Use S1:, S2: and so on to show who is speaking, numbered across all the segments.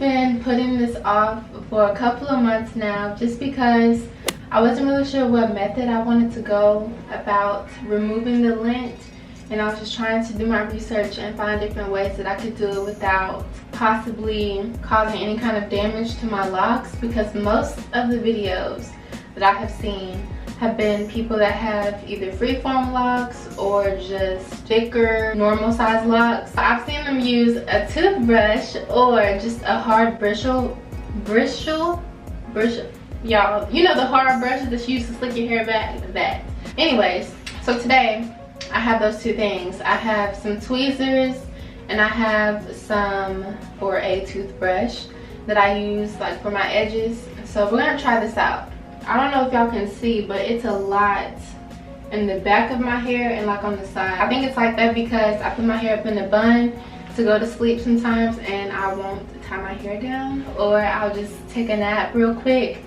S1: been putting this off for a couple of months now just because I wasn't really sure what method I wanted to go about removing the lint, and I was just trying to do my research and find different ways that I could do it without possibly causing any kind of damage to my locks, because most of the videos that I have seen have been people that have either freeform locks or just thicker normal size locks. I've seen them use a toothbrush or just a hard bristle, y'all, you know, the hard brushes that you use to slick your hair back. That anyways, so today I have those two things. I have some tweezers and I have a toothbrush that I use like for my edges. So we're gonna try this out. I don't know if y'all can see, but it's a lot in the back of my hair and like on the side. I think it's like that because I put my hair up in a bun to go to sleep sometimes, and I won't tie my hair down, or I'll just take a nap real quick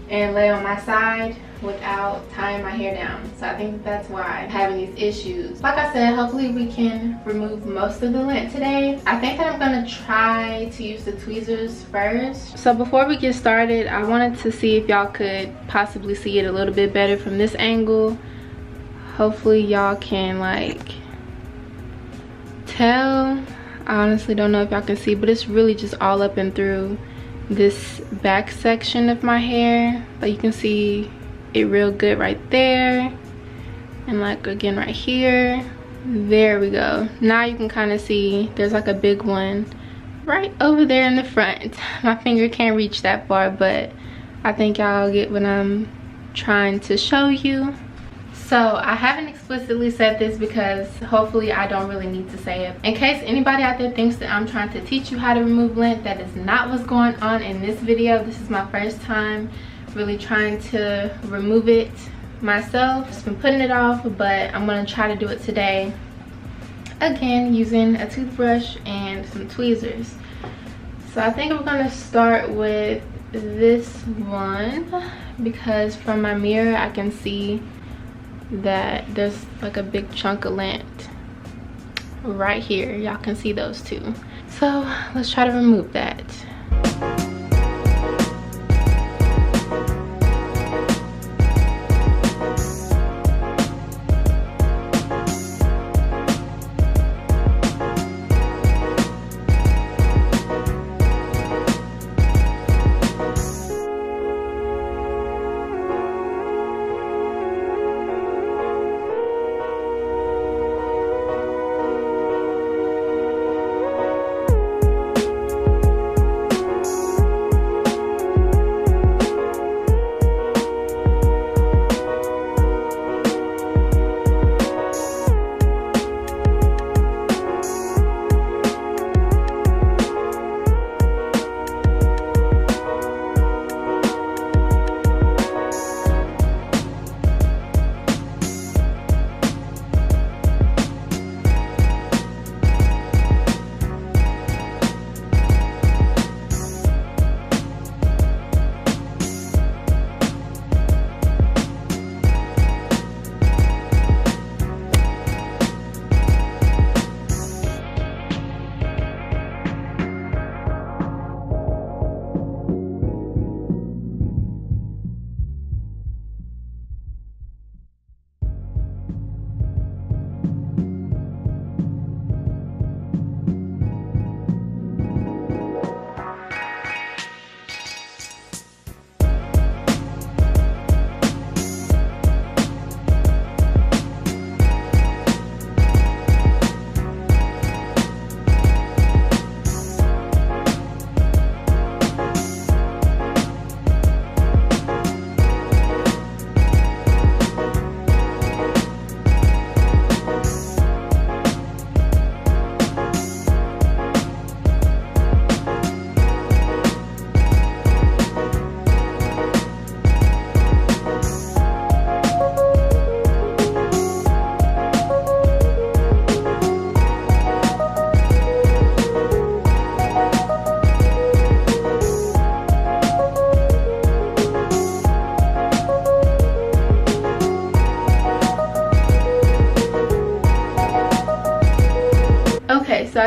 S1: and lay on my side without tying my hair down. So I think that's why I'm having these issues. Like I said, hopefully we can remove most of the lint today. I think that I'm gonna try to use the tweezers first. So before we get started, I wanted to see if y'all could possibly see it a little bit better from this angle. Hopefully y'all can like tell. I honestly don't know if y'all can see, but it's really just all up and through this back section of my hair. But you can see it real good right there, and like again right here. There we go. Now you can kind of see there's like a big one right over there in the front. My finger can't reach that far, but I think y'all get what I'm trying to show you. So I haven't explicitly said this because hopefully I don't really need to say it. In case anybody out there thinks that I'm trying to teach you how to remove lint, that is not what's going on in this video. This is my first time really trying to remove it myself. Just been putting it off, but I'm gonna try to do it today. Again, using a toothbrush and some tweezers. So I think I'm gonna start with this one because from my mirror I can see that there's like a big chunk of lint right here. Y'all can see those two. So let's try to remove that.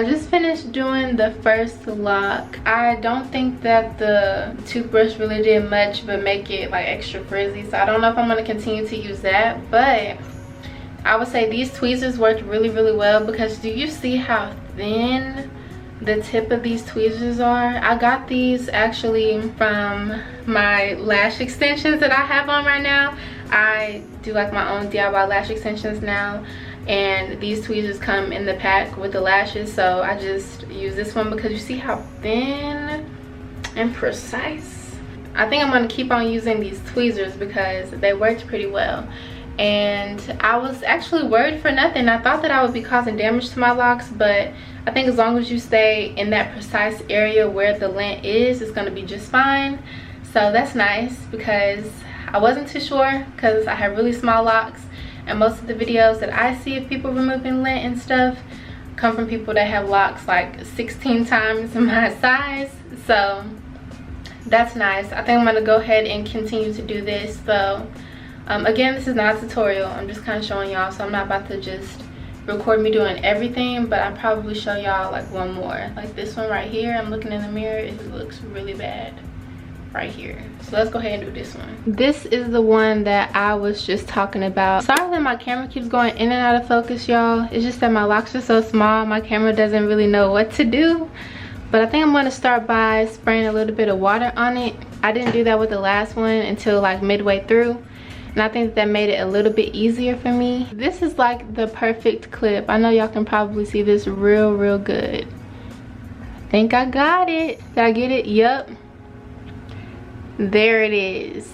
S1: I just finished doing the first lock. I don't think that the toothbrush really did much but make it like extra frizzy, so I don't know if I'm going to continue to use that. But I would say these tweezers worked really well, because do you see how thin the tip of these tweezers are? I got these actually from my lash extensions that I have on right now. I do like my own DIY lash extensions now, and these tweezers come in the pack with the lashes, so I just use this one because you see how thin and precise. I think I'm going to keep on using these tweezers because they worked pretty well. And I was actually worried for nothing. I thought that I would be causing damage to my locks, but I think as long as you stay in that precise area where the lint is, it's going to be just fine. So that's nice, because I wasn't too sure, because I have really small locks, and most of the videos that I see of people removing lint and stuff come from people that have locks like 16 times my size. So that's nice. I think I'm going to go ahead and continue to do this. So again, this is not a tutorial, I'm just kind of showing y'all, so I'm not about to just record me doing everything, but I'll probably show y'all like one more, like this one right here. I'm looking in the mirror, it looks really bad right here, so let's go ahead and do this one. This is the one that I was just talking about. Sorry that my camera keeps going in and out of focus, y'all. It's just that my locks are so small, my camera doesn't really know what to do. But I think I'm going to start by spraying a little bit of water on it. I didn't do that with the last one until like midway through, and I think that made it a little bit easier for me. This is like the perfect clip. I know y'all can probably see this real good. I think I got it. Did I get it? Yup. There it is.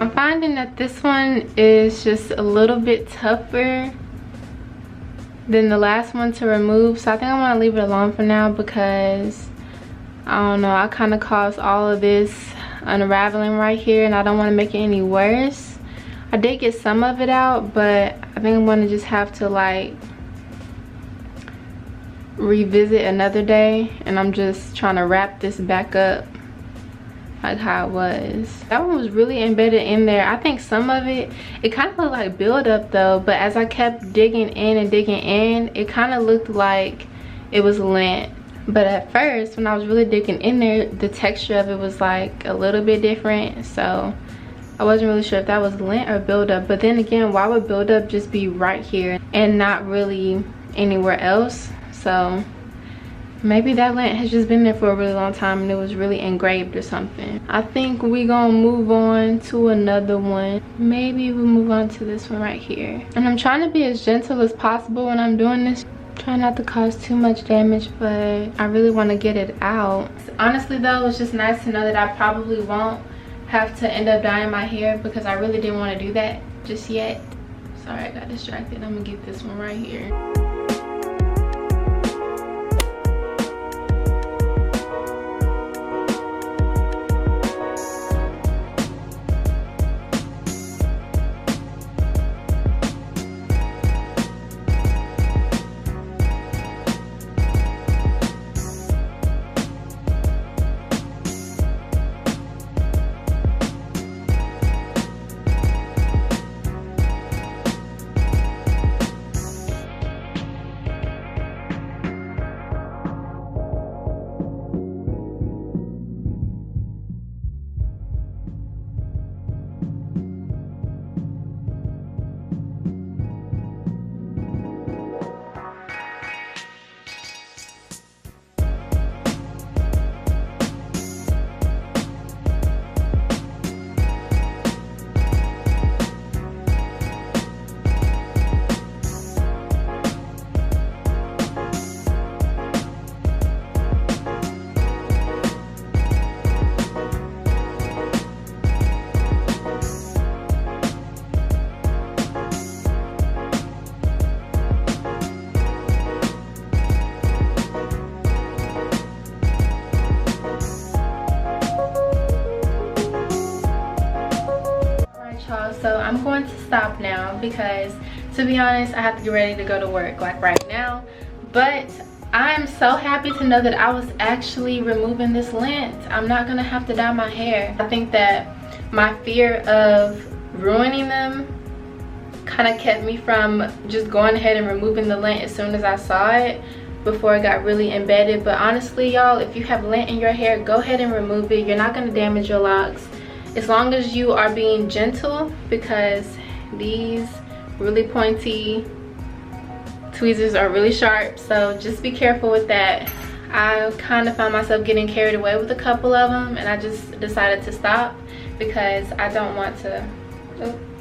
S1: I'm finding that this one is just a little bit tougher than the last one to remove, so I think I'm gonna leave it alone for now, because I don't know, I kind of caused all of this unraveling right here and I don't want to make it any worse. I did get some of it out, but I think I'm gonna just have to like revisit another day, and I'm just trying to wrap this back up like how it was. That one was really embedded in there. I think some of it kind of looked like buildup though, but as I kept digging in and digging in, it kind of looked like it was lint. But at first, when I was really digging in there, the texture of it was like a little bit different, so I wasn't really sure if that was lint or buildup. But then again, why would buildup just be right here and not really anywhere else? So maybe that lint has just been there for a really long time and it was really engraved or something. I think we gonna move on to another one. Maybe we'll move on to this one right here. And I'm trying to be as gentle as possible when I'm doing this. Try not to cause too much damage, but I really want to get it out. Honestly though, it's just nice to know that I probably won't have to end up dyeing my hair, because I really didn't want to do that just yet. Sorry, I got distracted. I'm gonna get this one right here. So I'm going to stop now because, to be honest, I have to get ready to go to work like right now. But I'm so happy to know that I was actually removing this lint. I'm not gonna have to dye my hair. I think that my fear of ruining them kind of kept me from just going ahead and removing the lint as soon as I saw it, before it got really embedded. But honestly y'all, if you have lint in your hair, go ahead and remove it. You're not going to damage your locks as long as you are being gentle, because these really pointy tweezers are really sharp, so just be careful with that. I kind of found myself getting carried away with a couple of them, and I just decided to stop because I don't want to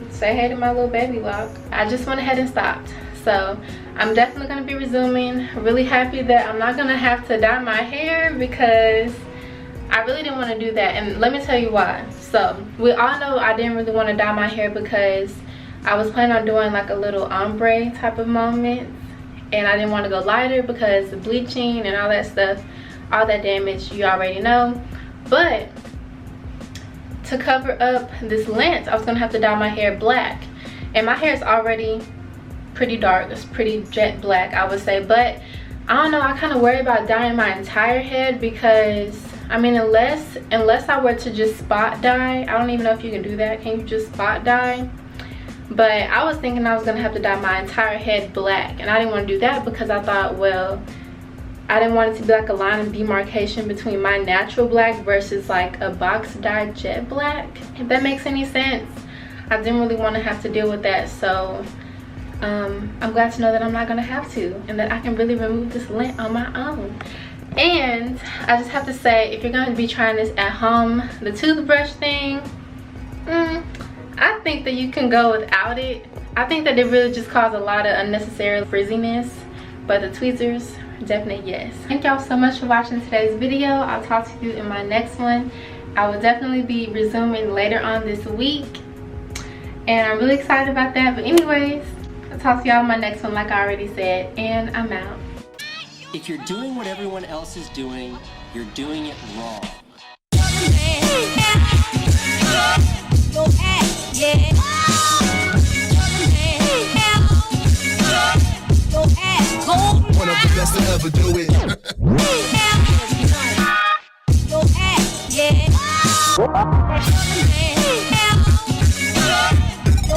S1: say hey to my little baby lock. I just went ahead and stopped. So I'm definitely going to be resuming. Really happy that I'm not going to have to dye my hair, because I really didn't want to do that, and let me tell you why. So we all know I didn't really want to dye my hair because I was planning on doing like a little ombre type of moment, and I didn't want to go lighter because the bleaching and all that stuff, all that damage, you already know. But to cover up this lint, I was going to have to dye my hair black, and my hair is already pretty dark. It's pretty jet black, I would say. But I don't know, I kind of worry about dyeing my entire head, because I mean, unless I were to just spot dye. I don't even know if you can do that. Can you just spot dye? But I was thinking I was gonna have to dye my entire head black, and I didn't want to do that because I thought, well, I didn't want it to be like a line of demarcation between my natural black versus like a box dye jet black, if that makes any sense. I didn't really want to have to deal with that, so I'm glad to know that I'm not gonna have to, and that I can really remove this lint on my own. And I just have to say, if you're going to be trying this at home, the toothbrush thing, I think that you can go without it. I think that it really just caused a lot of unnecessary frizziness, but the tweezers, definitely yes. Thank y'all so much for watching today's video. I'll talk to you in my next one. I will definitely be resuming later on this week, and I'm really excited about that. But anyways, I'll talk to y'all in my next one like I already said, and I'm out.
S2: If you're doing what everyone else is doing, you're doing it wrong. Yeah.
S3: best to ever do it.
S4: Your ass, yeah.